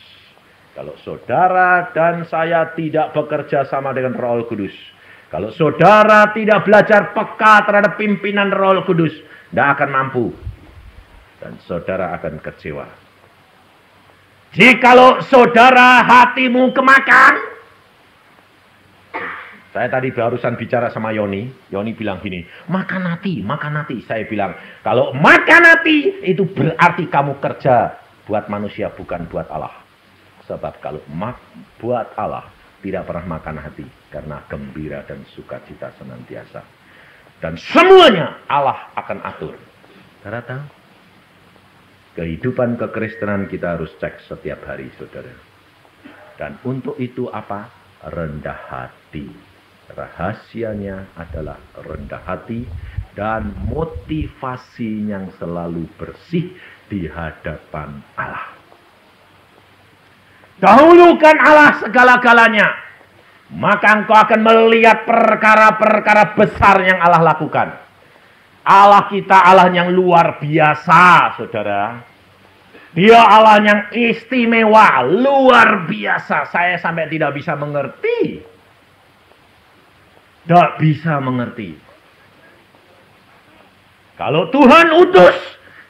Kalau saudara dan saya tidak bekerja sama dengan Roh Kudus, kalau saudara tidak belajar peka terhadap pimpinan Roh Kudus, tidak akan mampu. Dan saudara akan kecewa. Jikalau saudara hatimu kemakan, saya tadi barusan bicara sama Yoni. Yoni bilang gini, makan hati, makan hati. Saya bilang, kalau makan hati itu berarti kamu kerja buat manusia, bukan buat Allah. Sebab kalau buat Allah, tidak pernah makan hati. Karena gembira dan sukacita senantiasa. Dan semuanya Allah akan atur. Saudara tahu? Kehidupan kekristenan kita harus cek setiap hari, saudara. Dan untuk itu apa? Rendah hati. Rahasianya adalah rendah hati dan motivasi yang selalu bersih di hadapan Allah. Dahulukan Allah segala-galanya, maka engkau akan melihat perkara-perkara besar yang Allah lakukan. Allah kita Allah yang luar biasa, saudara. Dia Allah yang istimewa, luar biasa. Saya sampai tidak bisa mengerti. Tidak bisa mengerti. Kalau Tuhan utus,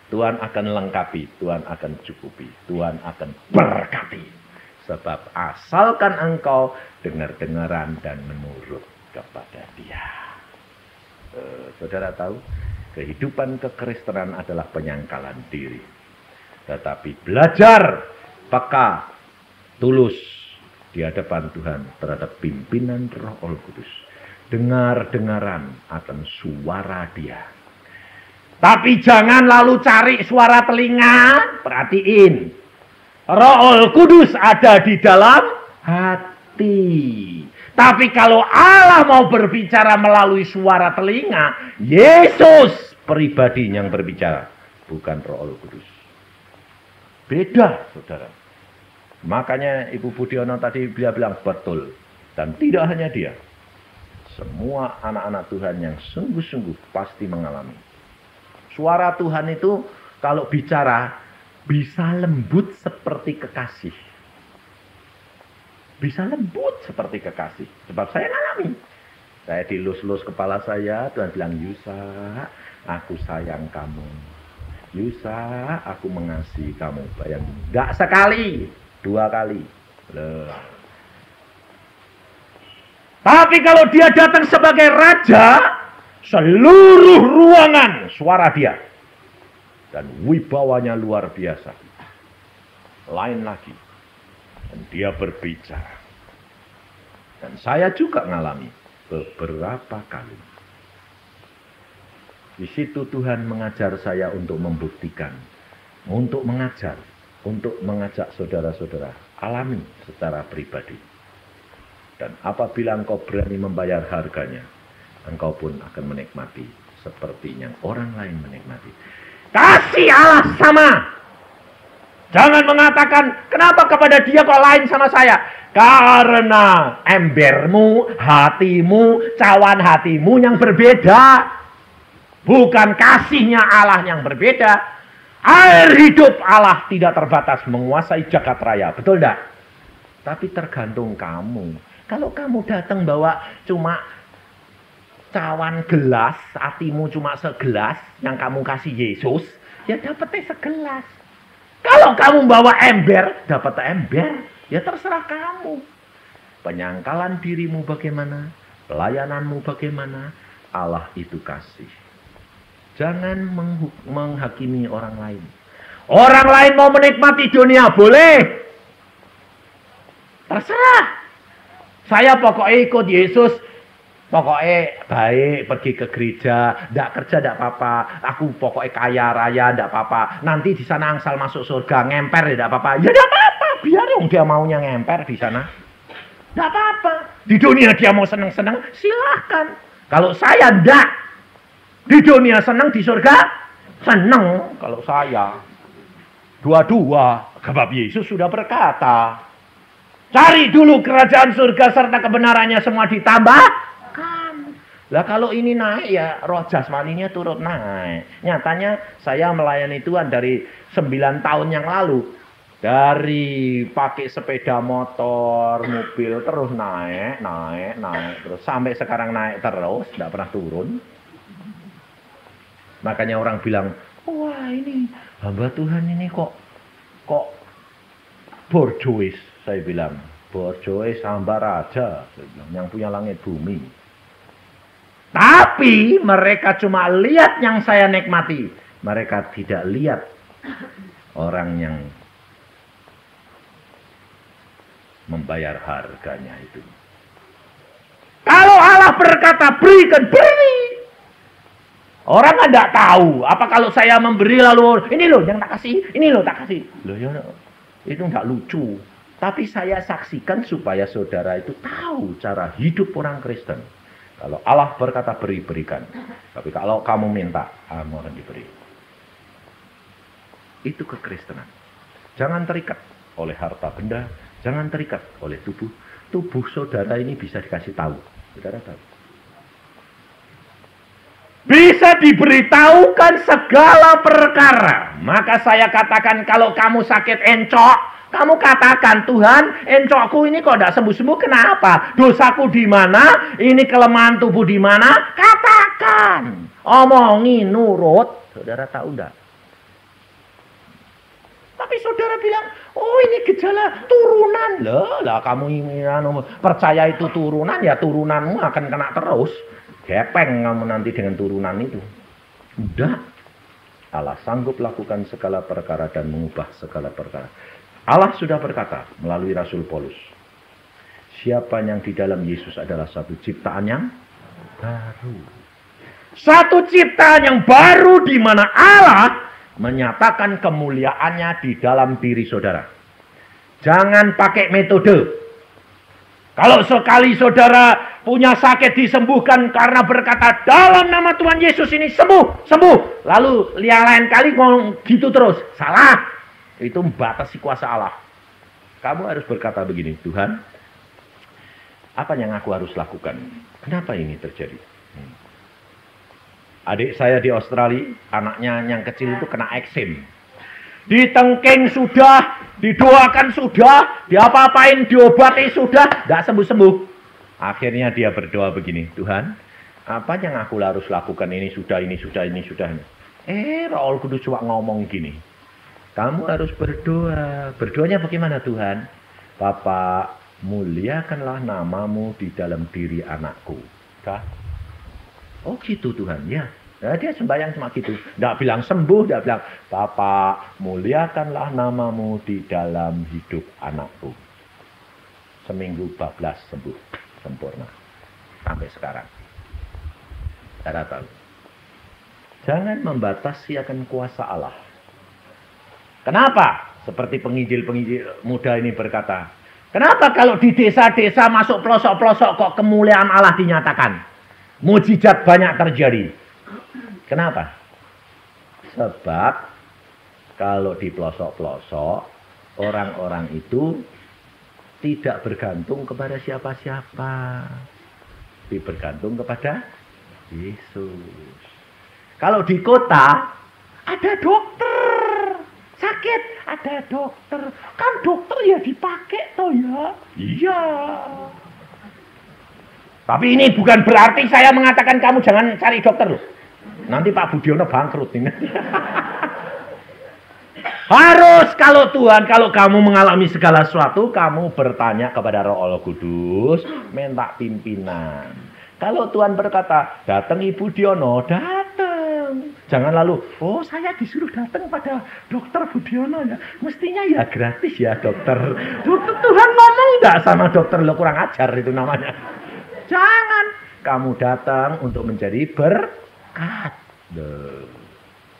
Tuhan akan lengkapi, Tuhan akan cukupi, Tuhan akan berkati. Sebab asalkan engkau dengar-dengaran dan menurut kepada Dia. Saudara tahu, kehidupan kekristenan adalah penyangkalan diri. Tetapi belajar peka, tulus di hadapan Tuhan terhadap pimpinan Roh Kudus. Dengar-dengaran akan suara Dia. Tapi jangan lalu cari suara telinga. Perhatiin. Roh Kudus ada di dalam hati. Tapi kalau Allah mau berbicara melalui suara telinga, Yesus pribadi yang berbicara. Bukan Roh Kudus. Beda, saudara. Makanya Ibu Budiono tadi dia bilang betul. Dan tidak hanya dia. Semua anak-anak Tuhan yang sungguh-sungguh pasti mengalami. Suara Tuhan itu kalau bicara bisa lembut seperti kekasih. Bisa lembut seperti kekasih. Sebab saya mengalami. Saya dilus-lus kepala saya, Tuhan bilang, Yusa, aku sayang kamu. Yusa, aku mengasihi kamu. Bayangin. Enggak sekali, 2 kali. Loh. Tapi kalau dia datang sebagai raja, seluruh ruangan suara dia. Dan wibawanya luar biasa. Lain lagi. Dan dia berbicara. Dan saya juga mengalami beberapa kali. Di situ Tuhan mengajar saya untuk membuktikan. Untuk mengajar. Untuk mengajak saudara-saudara. Alami secara pribadi. Dan apabila engkau berani membayar harganya, engkau pun akan menikmati seperti yang orang lain menikmati. Kasih Allah sama. Jangan mengatakan, kenapa kepada dia kok lain sama saya? Karena embermu, hatimu, cawan hatimu yang berbeda. Bukan kasihnya Allah yang berbeda. Air hidup Allah tidak terbatas menguasai jagat raya. Betul tidak? Tapi tergantung kamu. Kalau kamu datang bawa cuma cawan gelas, hatimu cuma segelas yang kamu kasih Yesus, ya dapatnya segelas. Kalau kamu bawa ember, dapat ember, ya terserah kamu. Penyangkalan dirimu bagaimana, pelayananmu bagaimana, Allah itu kasih. Jangan menghakimi orang lain. Orang lain mau menikmati dunia, boleh. Terserah. Saya pokoknya ikut Yesus. Pokoknya baik, pergi ke gereja, tidak kerja tidak apa-apa. Aku pokoknya kaya raya tidak apa-apa. Nanti di sana angsal masuk surga, ngemper tidak apa-apa. Ya tidak apa-apa, biar yang dia maunya ngemper di sana. Tidak apa-apa. Di dunia dia mau senang-senang, silahkan. Kalau saya tidak. Di dunia senang, di surga senang. Kalau saya. Dua-dua. Sebab Yesus sudah berkata, cari dulu kerajaan surga serta kebenarannya semua ditambah. Lah kalau ini naik ya roh jasmaninya turut naik. Nyatanya saya melayani Tuhan dari 9 tahun yang lalu. Dari pakai sepeda motor, mobil terus naik. Terus sampai sekarang naik terus, tidak pernah turun. Makanya orang bilang, wah ini hamba Tuhan ini kok borjois. Saya bilang, borjois hamba raja. Saya bilang, yang punya langit bumi. Tapi mereka cuma lihat yang saya nikmati. Mereka tidak lihat orang yang membayar harganya itu. Kalau Allah berkata berikan, beri. Orang kan tidak tahu. Apa kalau saya memberi lalu, ini loh yang tak kasih, ini loh tak kasih. Loh ya, itu tidak lucu. Tapi saya saksikan supaya saudara itu tahu cara hidup orang Kristen. Kalau Allah berkata beri, berikan. Tapi kalau kamu minta, kamu akan diberi. Itu kekristenan. Jangan terikat oleh harta benda. Jangan terikat oleh tubuh. Tubuh saudara ini bisa dikasih tahu. Saudara tahu. Bisa diberitahukan segala perkara. Maka saya katakan kalau kamu sakit encok, kamu katakan, Tuhan, encokku ini kok tidak sembuh-sembuh, kenapa? Dosaku di mana? Ini kelemahan tubuh di mana? Katakan. Omongi, nurut. Saudara tahu enggak? Tapi saudara bilang, oh ini gejala turunan. Lah kamu ini percaya itu turunan, ya turunanmu akan kena terus. Gepeng kamu nanti dengan turunan itu. Udah. Allah sanggup lakukan segala perkara dan mengubah segala perkara. Allah sudah berkata melalui Rasul Paulus, siapa yang di dalam Yesus adalah satu ciptaan yang baru. Satu ciptaan yang baru di mana Allah menyatakan kemuliaannya di dalam diri saudara. Jangan pakai metode. Kalau sekali saudara punya sakit disembuhkan karena berkata dalam nama Tuhan Yesus ini sembuh, sembuh. Lalu yang lain kali ngomong gitu terus, salah. Itu membatasi kuasa Allah. Kamu harus berkata begini, Tuhan, apa yang aku harus lakukan? Kenapa ini terjadi? Adik saya di Australia, anaknya yang kecil itu kena eksem. Ditengking sudah, didoakan sudah, diapa-apain, diobati sudah, tidak sembuh-sembuh. Akhirnya dia berdoa begini, Tuhan, apa yang aku harus lakukan ini sudah. Roh Kudus cuma ngomong gini. Kamu harus berdoa. Berdoanya bagaimana Tuhan? Bapa, muliakanlah namamu di dalam diri anakku. Dah. Oh gitu Tuhan, ya. Nah, dia sembahyang cuma gitu. Tidak bilang sembuh, tidak bilang, Bapa, muliakanlah namamu di dalam hidup anakku. Seminggu 14 sembuh. Sempurna. Sampai sekarang. Cara tahu. Jangan membatasi akan kuasa Allah. Kenapa? Seperti penginjil-penginjil muda ini berkata. Kenapa kalau di desa-desa masuk pelosok-pelosok kok kemuliaan Allah dinyatakan? Mujizat banyak terjadi. Kenapa? Sebab kalau di pelosok-pelosok orang-orang itu tidak bergantung kepada siapa-siapa. Tapi bergantung kepada Yesus. Kalau di kota ada dokter. Sakit, ada dokter. Kan dokter ya dipakai toh ya. Iya. Tapi ini bukan berarti saya mengatakan kamu jangan cari dokter loh. Nanti Pak Budiono bangkrut ini. Harus kalau kamu mengalami segala sesuatu, kamu bertanya kepada Roh Allah Kudus, minta pimpinan. Kalau Tuhan berkata, datang Ibu Diono, datang. Jangan lalu, oh saya disuruh datang pada dokter Budiono ya. Mestinya ya gratis ya dokter. Tuhan ngomong enggak sama dokter, lo kurang ajar itu namanya. Jangan. Kamu datang untuk menjadi berkat.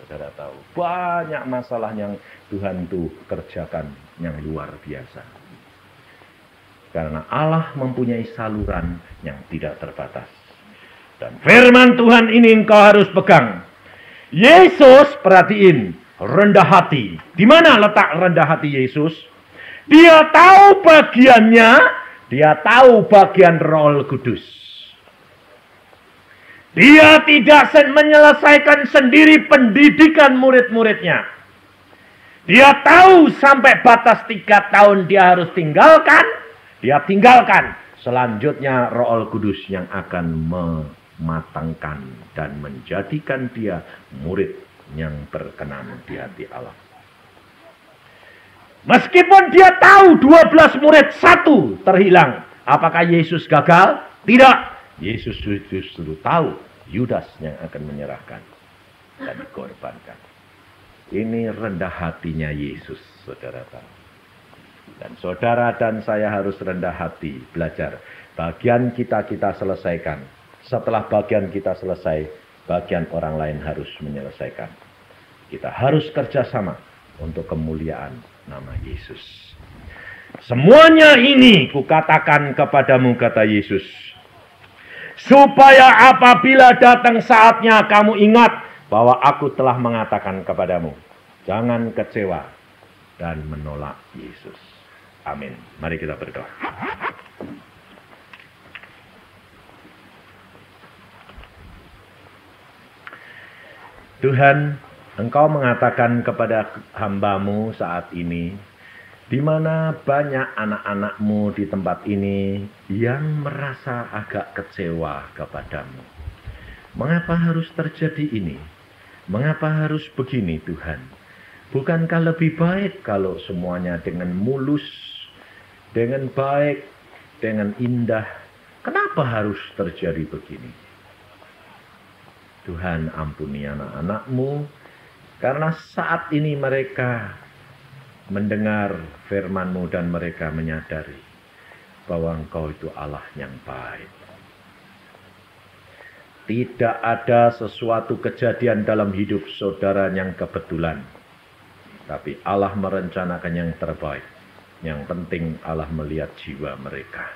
Saudara tahu, banyak masalah yang Tuhan tuh kerjakan yang luar biasa. Karena Allah mempunyai saluran yang tidak terbatas. Dan firman Tuhan ini engkau harus pegang. Yesus, perhatiin, rendah hati. Di mana letak rendah hati Yesus? Dia tahu bagiannya, dia tahu bagian Roh Kudus. Dia tidak menyelesaikan sendiri pendidikan murid-muridnya. Dia tahu sampai batas 3 tahun dia harus tinggalkan. Dia tinggalkan. Selanjutnya Roh Kudus yang akan mematangkan dan menjadikan dia murid yang berkenan di hati Allah. Meskipun dia tahu 12 murid 1 terhilang. Apakah Yesus gagal? Tidak. Yesus justru tahu Yudas yang akan menyerahkan dan dikorbankan. Ini rendah hatinya Yesus, saudara tahu. Dan saudara dan saya harus rendah hati, belajar. Bagian kita selesaikan. Setelah bagian kita selesai, bagian orang lain harus menyelesaikan. Kita harus kerjasama untuk kemuliaan nama Yesus. Semuanya ini kukatakan kepadamu, kata Yesus. Supaya apabila datang saatnya kamu ingat bahwa aku telah mengatakan kepadamu. Jangan kecewa dan menolak Yesus. Amin. Mari kita berdoa. Tuhan, Engkau mengatakan kepada hamba-Mu saat ini, di mana banyak anak-anak-Mu di tempat ini yang merasa agak kecewa kepadamu. Mengapa harus terjadi ini? Mengapa harus begini, Tuhan? Bukankah lebih baik kalau semuanya dengan mulus, dengan baik, dengan indah? Kenapa harus terjadi begini? Tuhan, ampuni anak-anak-Mu, karena saat ini mereka mendengar firman-Mu dan mereka menyadari bahwa Engkau itu Allah yang baik. Tidak ada sesuatu kejadian dalam hidup saudara yang kebetulan. Tapi Allah merencanakan yang terbaik. Yang penting Allah melihat jiwa mereka.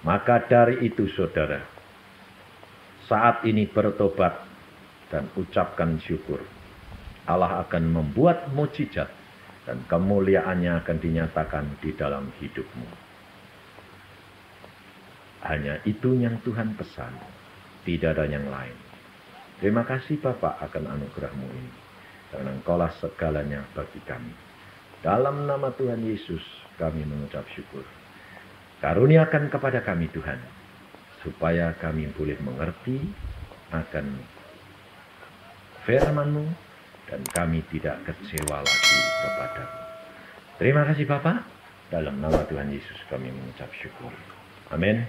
Maka dari itu saudara, saat ini bertobat dan ucapkan syukur. Allah akan membuat mukjizat dan kemuliaannya akan dinyatakan di dalam hidupmu. Hanya itu yang Tuhan pesan, tidak ada yang lain. Terima kasih Bapa akan anugerah-Mu ini. Karena Engkaulah segalanya bagi kami. Dalam nama Tuhan Yesus kami mengucap syukur. Karuniakan kepada kami Tuhan. Supaya kami boleh mengerti akan firman-Mu. Dan kami tidak kecewa lagi kepada-Mu. Terima kasih Bapa. Dalam nama Tuhan Yesus kami mengucap syukur. Amin.